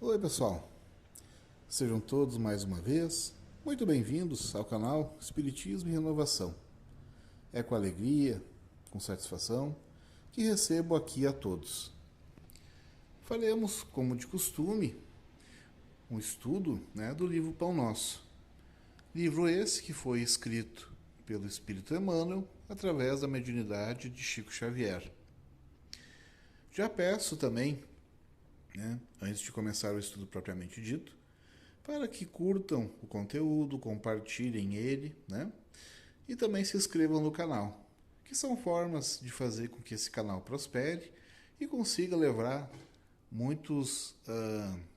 Oi, pessoal. Sejam todos mais uma vez muito bem-vindos ao canal Espiritismo e Renovação. É com alegria, com satisfação, que recebo aqui a todos. Faremos, como de costume, um estudo do livro Pão Nosso. Livro esse que foi escrito pelo Espírito Emmanuel através da mediunidade de Chico Xavier. Já peço também, antes de começar o estudo propriamente dito, para que curtam o conteúdo, compartilhem ele, e também se inscrevam no canal, que são formas de fazer com que esse canal prospere e consiga levar muitos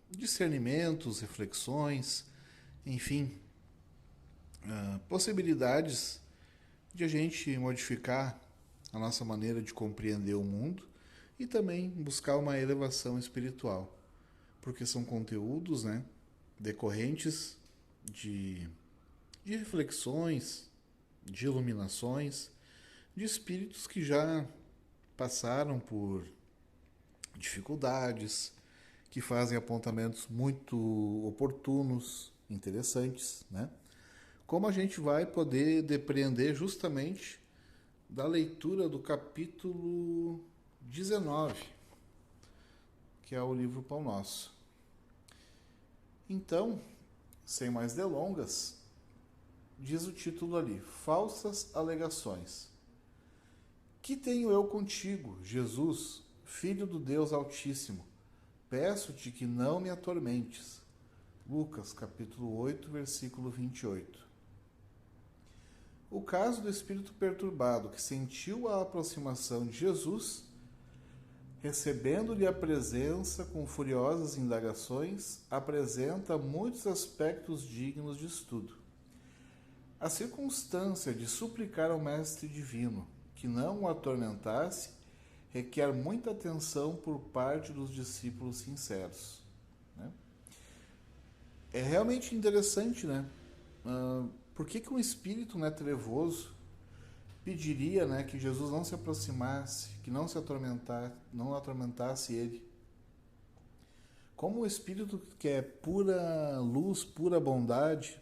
discernimentos, reflexões, enfim, possibilidades de a gente modificar a nossa maneira de compreender o mundo e também buscar uma elevação espiritual, porque são conteúdos, decorrentes de reflexões, de iluminações, de espíritos que já passaram por dificuldades, que fazem apontamentos muito oportunos, interessantes, Como a gente vai poder depreender justamente da leitura do capítulo 19, que é o livro Pão Nosso. Então, sem mais delongas, diz o título ali: Falsas alegações. Que tenho eu contigo, Jesus, Filho do Deus Altíssimo? Peço-te que não me atormentes. Lucas, capítulo 8, versículo 28. O caso do espírito perturbado que sentiu a aproximação de Jesus, recebendo-lhe a presença com furiosas indagações, apresenta muitos aspectos dignos de estudo. A circunstância de suplicar ao Mestre Divino que não o atormentasse requer muita atenção por parte dos discípulos sinceros. É realmente interessante, por que um espírito trevoso pediria que Jesus não se aproximasse, que não se atormentasse, não atormentasse ele? Como o espírito que é pura luz, pura bondade,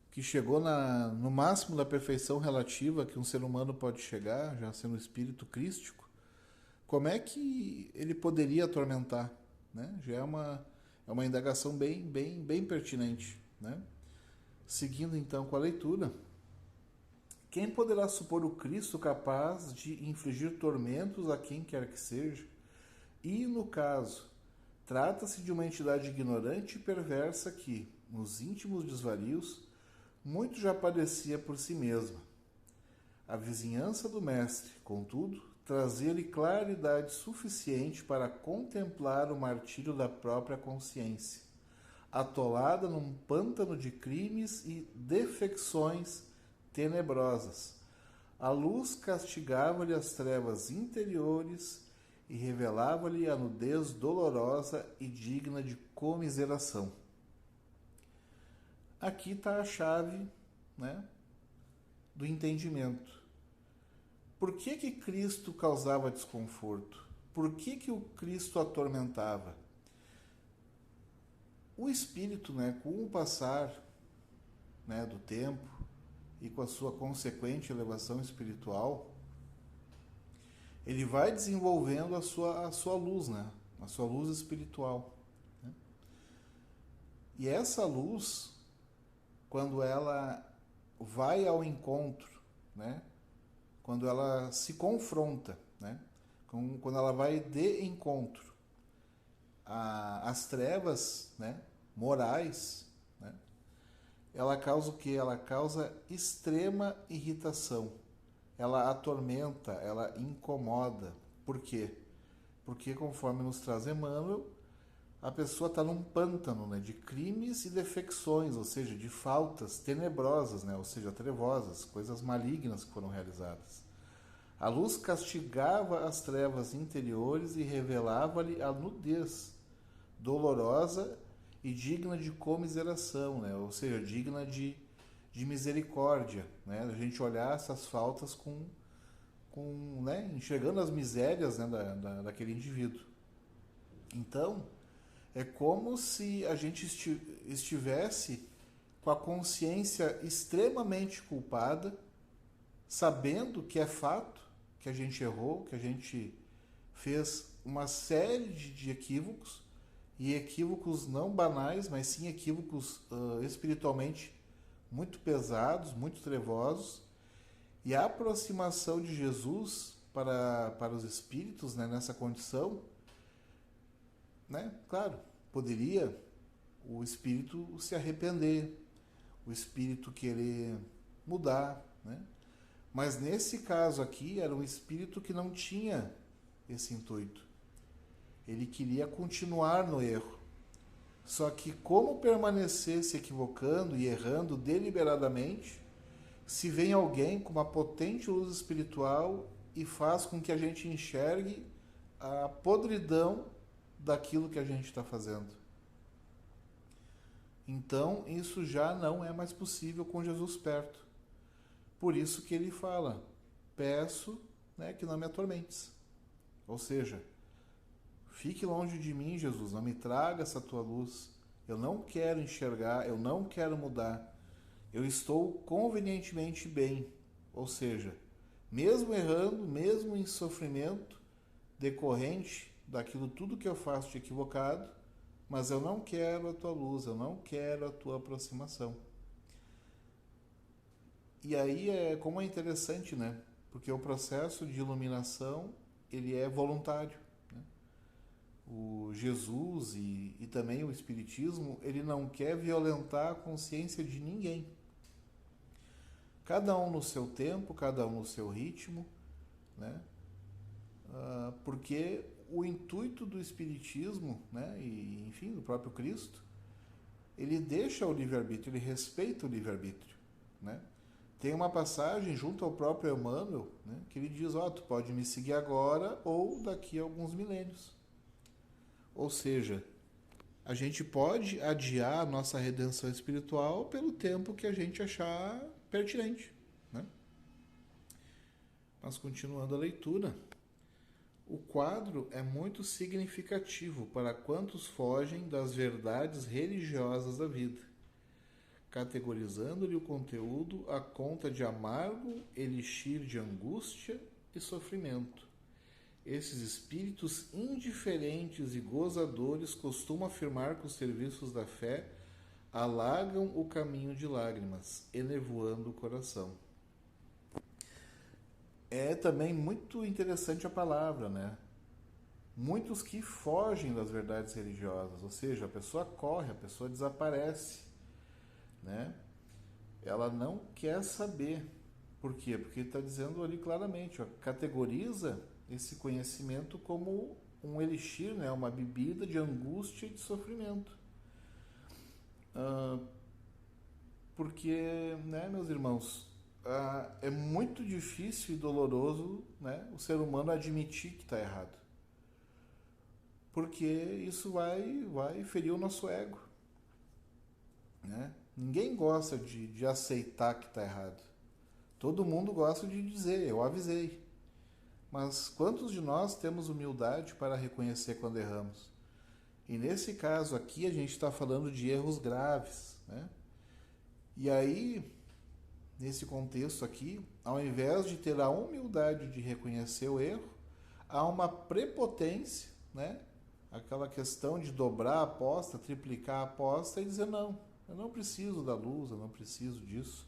que chegou no máximo da perfeição relativa que um ser humano pode chegar, já sendo um espírito crístico, como é que ele poderia atormentar? Já é uma indagação bem pertinente. Seguindo então com a leitura, quem poderá supor o Cristo capaz de infligir tormentos a quem quer que seja? E, no caso, trata-se de uma entidade ignorante e perversa que, nos íntimos desvarios, muito já padecia por si mesma. A vizinhança do mestre, contudo, trazia-lhe claridade suficiente para contemplar o martírio da própria consciência, atolada num pântano de crimes e defecções tenebrosas. A luz castigava-lhe as trevas interiores e revelava-lhe a nudez dolorosa e digna de comiseração. Aqui está a chave, do entendimento. Por que Cristo causava desconforto? Por que o Cristo atormentava? O espírito, com o passar do tempo e com a sua consequente elevação espiritual, ele vai desenvolvendo a sua luz, a sua luz espiritual. E essa luz, quando ela vai ao encontro, quando ela se confronta, quando ela vai de encontro às trevas, morais, ela causa o quê? Ela causa extrema irritação. Ela atormenta, ela incomoda. Por quê? Porque, conforme nos traz Emmanuel, a pessoa está num pântano de crimes e defecções, ou seja, de faltas tenebrosas, ou seja, trevosas, coisas malignas que foram realizadas. A luz castigava as trevas interiores e revelava-lhe a nudez dolorosa e digna de comiseração, ou seja, digna de misericórdia, a gente olhar essas faltas enxergando as misérias daquele indivíduo. Então, É como se a gente estivesse com a consciência extremamente culpada, sabendo que é fato, que a gente errou, que a gente fez uma série de equívocos, e equívocos não banais, mas sim equívocos espiritualmente muito pesados, muito trevosos, e a aproximação de Jesus para os espíritos, né, nessa condição, né, claro, poderia o espírito se arrepender, o espírito querer mudar, né? Mas nesse caso aqui era um espírito que não tinha esse intuito. Ele queria continuar no erro. Só que como permanecer se equivocando e errando deliberadamente, se vem alguém com uma potente luz espiritual e faz com que a gente enxergue a podridão daquilo que a gente está fazendo. Então, isso já não é mais possível com Jesus perto. Por isso que ele fala, peço, né, que não me atormentes. Ou seja, fique longe de mim, Jesus, não me traga essa tua luz. Eu não quero enxergar, eu não quero mudar. Eu estou convenientemente bem. Ou seja, mesmo errando, mesmo em sofrimento decorrente daquilo tudo que eu faço de equivocado, mas eu não quero a tua luz, eu não quero a tua aproximação. E aí como é interessante, né? Porque o processo de iluminação, ele é voluntário. Né? O Jesus e também o Espiritismo, ele não quer violentar a consciência de ninguém. Cada um no seu tempo, cada um no seu ritmo, né? Porque o intuito do Espiritismo, né? E enfim, do próprio Cristo, ele deixa o livre-arbítrio, ele respeita o livre-arbítrio, né? Tem uma passagem junto ao próprio Emmanuel, né, que ele diz, tu pode me seguir agora ou daqui a alguns milênios. Ou seja, a gente pode adiar a nossa redenção espiritual pelo tempo que a gente achar pertinente. Né? Mas continuando a leitura, o quadro é muito significativo para quantos fogem das verdades religiosas da vida, categorizando-lhe o conteúdo à conta de amargo elixir de angústia e sofrimento. Esses espíritos indiferentes e gozadores costumam afirmar que os serviços da fé alagam o caminho de lágrimas, elevoando o coração. É também muito interessante a palavra, né? Muitos que fogem das verdades religiosas, ou seja, a pessoa corre, a pessoa desaparece, né? Ela não quer saber. Por quê? Porque está dizendo ali claramente, categoriza esse conhecimento como um elixir, né? Uma bebida de angústia e de sofrimento. Porque, né, meus irmãos, é muito difícil e doloroso, né, o ser humano admitir que está errado. Porque isso vai ferir o nosso ego. Né? Ninguém gosta de aceitar que está errado. Todo mundo gosta de dizer, eu avisei. Mas quantos de nós temos humildade para reconhecer quando erramos? E nesse caso aqui a gente está falando de erros graves. Né? E aí, nesse contexto aqui, ao invés de ter a humildade de reconhecer o erro, há uma prepotência, né? Aquela questão de dobrar a aposta, triplicar a aposta e dizer não. Eu não preciso da luz, eu não preciso disso.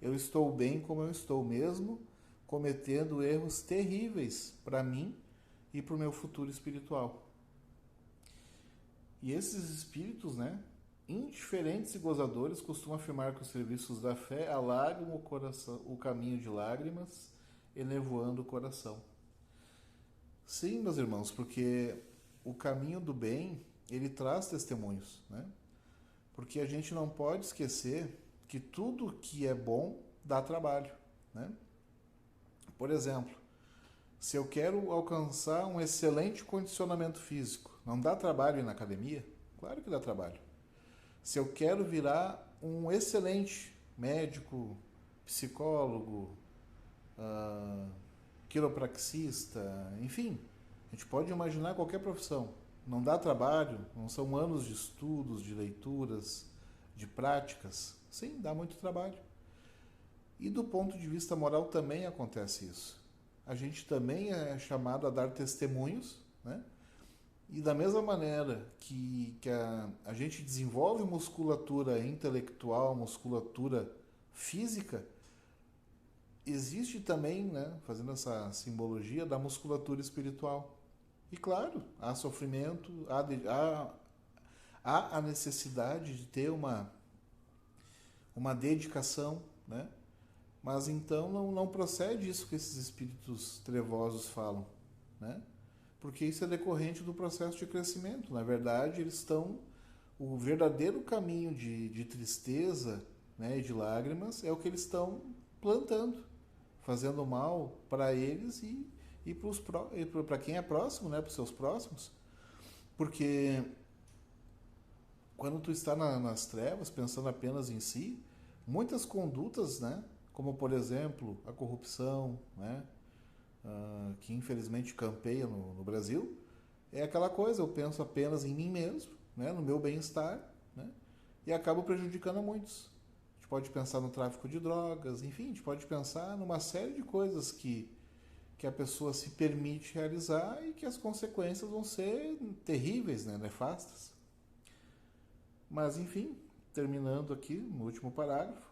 Eu estou bem como eu estou mesmo, cometendo erros terríveis para mim e para o meu futuro espiritual. E esses espíritos, né, indiferentes e gozadores, costumam afirmar que os serviços da fé alagam o coração, o caminho de lágrimas, elevoando o coração. Sim, meus irmãos, porque o caminho do bem, ele traz testemunhos, né? Porque a gente não pode esquecer que tudo que é bom dá trabalho, né? Por exemplo, se eu quero alcançar um excelente condicionamento físico, não dá trabalho ir na academia? Claro que dá trabalho. Se eu quero virar um excelente médico, psicólogo, quiropraxista, enfim, a gente pode imaginar qualquer profissão. Não dá trabalho? Não são anos de estudos, de leituras, de práticas? Sim, dá muito trabalho. E do ponto de vista moral também acontece isso. A gente também é chamado a dar testemunhos, né? E da mesma maneira que a gente desenvolve musculatura intelectual, musculatura física, existe também, né, fazendo essa simbologia, da musculatura espiritual. E claro, há sofrimento, há a necessidade de ter uma dedicação, né? Mas então não procede isso que esses espíritos trevosos falam, né? Porque isso é decorrente do processo de crescimento. Na verdade, eles estão... O verdadeiro caminho de tristeza, né, e de lágrimas é o que eles estão plantando, fazendo mal para eles e para quem é próximo, né, para os seus próximos. Porque quando tu está nas trevas, pensando apenas em si, muitas condutas, né, como por exemplo a corrupção, né, que infelizmente campeia no Brasil, é aquela coisa, eu penso apenas em mim mesmo, né, no meu bem-estar, né, e acabo prejudicando a muitos. A gente pode pensar no tráfico de drogas, enfim, a gente pode pensar numa série de coisas que a pessoa se permite realizar e que as consequências vão ser terríveis, né, nefastas. Mas enfim, terminando aqui no último parágrafo,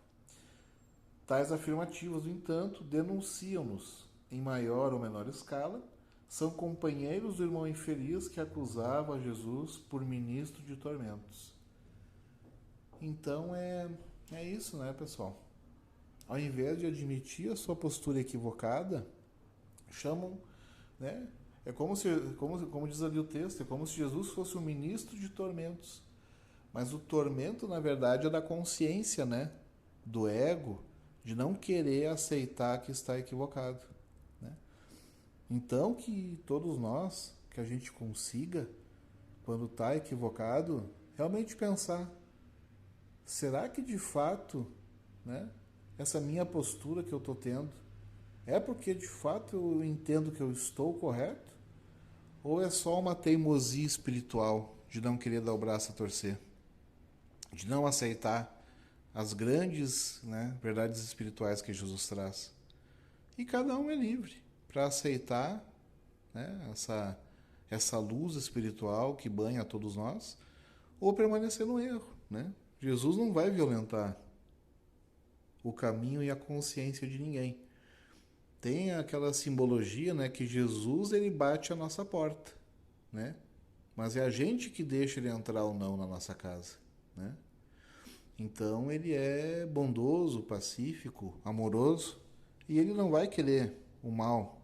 tais afirmativas, no entanto, denunciam-nos, em maior ou menor escala, são companheiros do irmão infeliz que acusava a Jesus por ministro de tormentos. Então é isso, né, pessoal? Ao invés de admitir a sua postura equivocada, chamam, né? É como diz ali o texto, é como se Jesus fosse um ministro de tormentos. Mas o tormento, na verdade, é da consciência, né? Do ego, de não querer aceitar que está equivocado, né? Então, que todos nós, que a gente consiga, quando está equivocado, realmente pensar, será que de fato, né, essa minha postura que eu estou tendo é porque de fato eu entendo que eu estou correto? Ou é só uma teimosia espiritual de não querer dar o braço a torcer? De não aceitar as grandes, né, verdades espirituais que Jesus traz? E cada um é livre para aceitar, né, essa luz espiritual que banha a todos nós, ou permanecer no erro, né? Jesus não vai violentar o caminho e a consciência de ninguém. Tem aquela simbologia, né, que Jesus ele bate a nossa porta, né? Mas é a gente que deixa ele entrar ou não na nossa casa, né? Então ele é bondoso, pacífico, amoroso, e ele não vai querer o mal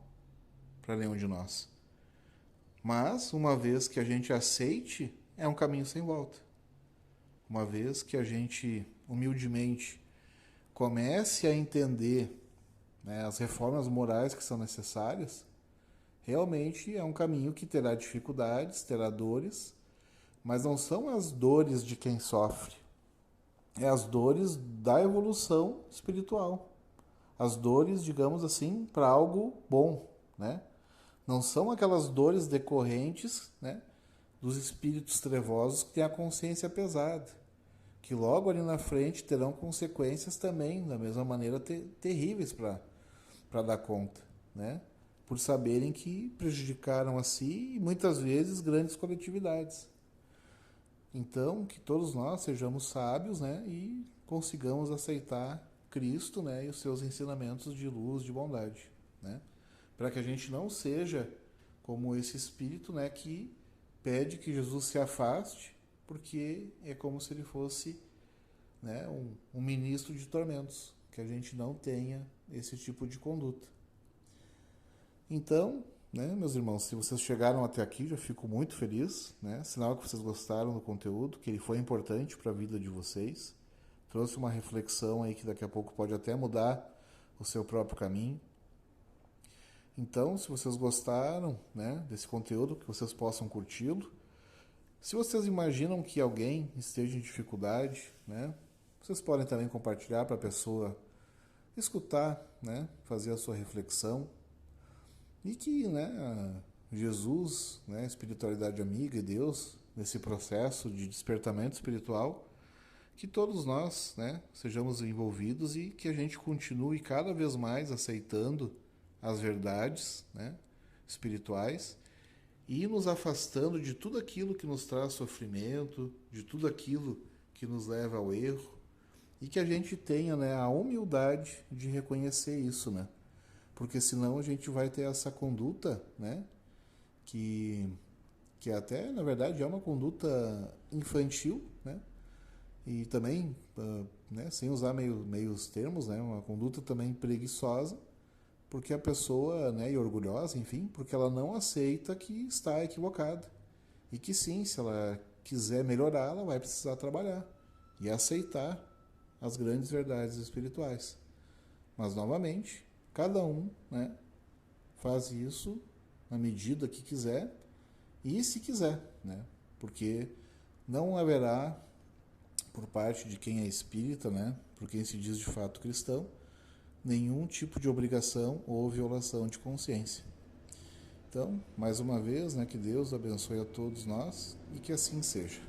para nenhum de nós. Mas uma vez que a gente aceite, é um caminho sem volta. Uma vez que a gente humildemente comece a entender, né, as reformas morais que são necessárias, realmente é um caminho que terá dificuldades, terá dores, mas não são as dores de quem sofre, é as dores da evolução espiritual, as dores, digamos assim, para algo bom, né? Não são aquelas dores decorrentes, né, dos espíritos trevosos que têm a consciência pesada, que logo ali na frente terão consequências também, da mesma maneira, terríveis para dar conta, né? Por saberem que prejudicaram a si e muitas vezes grandes coletividades. Então, que todos nós sejamos sábios, né, e consigamos aceitar Cristo, né, e os seus ensinamentos de luz, de bondade, né? Para que a gente não seja como esse espírito, né, que pede que Jesus se afaste, porque é como se ele fosse, né, um ministro de tormentos, que a gente não tenha esse tipo de conduta. Então, né, meus irmãos, se vocês chegaram até aqui, já fico muito feliz, né? Sinal que vocês gostaram do conteúdo, que ele foi importante para a vida de vocês, trouxe uma reflexão aí que daqui a pouco pode até mudar o seu próprio caminho. Então, se vocês gostaram, né, desse conteúdo, que vocês possam curti-lo. Se vocês imaginam que alguém esteja em dificuldade, né, vocês podem também compartilhar para a pessoa escutar, né, fazer a sua reflexão. E que, né, Jesus, né, espiritualidade amiga e Deus, nesse processo de despertamento espiritual, que todos nós, né, sejamos envolvidos e que a gente continue cada vez mais aceitando as verdades, né, espirituais e nos afastando de tudo aquilo que nos traz sofrimento, de tudo aquilo que nos leva ao erro, e que a gente tenha, né, a humildade de reconhecer isso, né? Porque senão a gente vai ter essa conduta, né, que, que até, na verdade, é uma conduta infantil, né? E também, né, sem usar meios termos, né, uma conduta também preguiçosa, porque a pessoa, né, e orgulhosa, enfim, porque ela não aceita que está equivocada. E que sim, se ela quiser melhorar, ela vai precisar trabalhar e aceitar as grandes verdades espirituais. Mas, novamente, cada um, né, faz isso na medida que quiser e se quiser, né? Porque não haverá, por parte de quem é espírita, né, por quem se diz de fato cristão, nenhum tipo de obrigação ou violação de consciência. Então, mais uma vez, né, que Deus abençoe a todos nós e que assim seja.